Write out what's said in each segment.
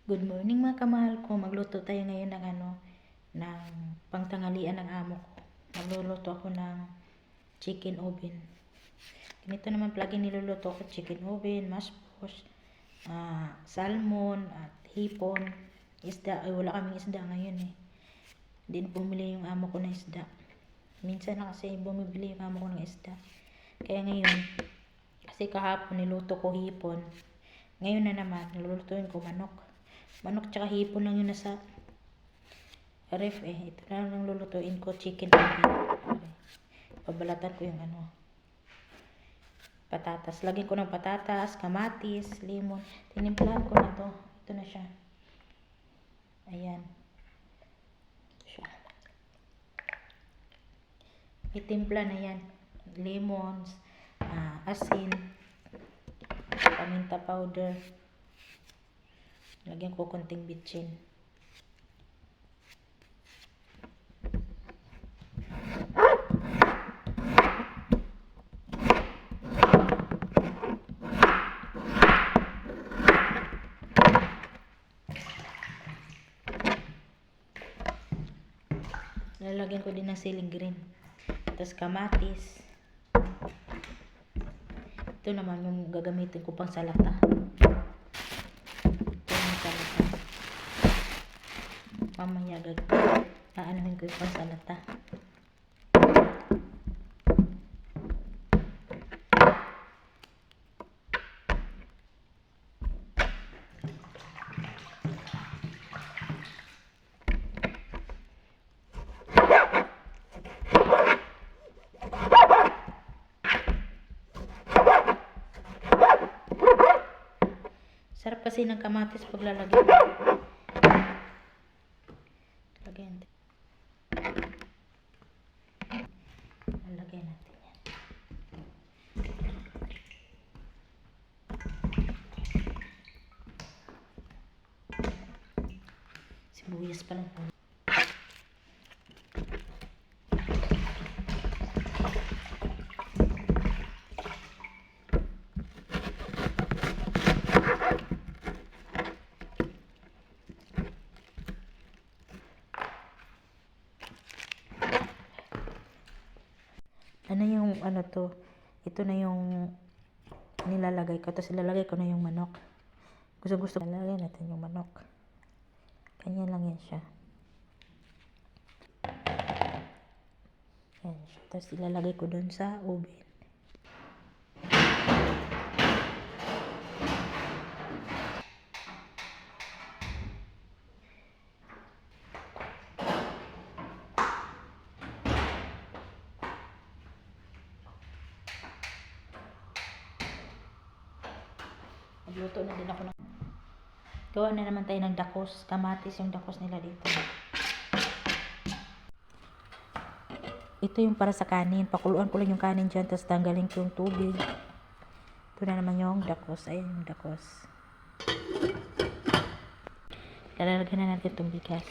Good morning mga kamahal ko. Magluto tayo ngayon ng ng pangtanghalian ng amo ko. Magluluto ako ng chicken oven. Ganito naman palagi niluluto ko, chicken oven, mashed potatoes, salmon at hipon. Isda, ay wala kaming isda ngayon eh. Hindi na bumili yung amo ko ng isda. Minsan na kasi bumibili yung amo ko ng isda. Kaya ngayon, kasi kahapon niluto ko hipon. Ngayon na naman, nilulutuin ko manok. Manok tsaka hipon lang yun nasa ref eh. Ito na lang lulutuin ko, chicken oven. Pabalatan ko yung patatas. Lagyan ko ng patatas, kamatis, lemon. Tinimplahan ko na to. Ito na siya. Ayan. Siya. Itimpla na yan. Lemons, asin, paminta powder. Lagyan ko konting bitchin. Lalagyan ko din ng siling green. Tapos kamatis. Ito naman yung gagamitin ko pang salata. Mamaya aanuhin ko yung pansalata. Sarap kasi ng kamatis pag lalagyan. Lalagyan natin yan. Sibuyas pa lang po. To, ito na yung nilalagay ko. Tapos ilalagay ko na yung manok. Gusto lalagay natin yung manok. Kanya lang yan siya. Yan siya. Tapos ilalagay ko dun sa oven. Magluto na din ako ng gawa na naman tayo ng dakos. Kamatis yung dakos nila dito. Ito yung para sa kanin. Pakuluan ko lang yung kanin dyan. Tapos tanggalin ko yung tubig. Ito na naman yung dakos. Ayan yung dakos. Lalagyan na natin itong bigas.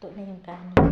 Ito na yung kanin.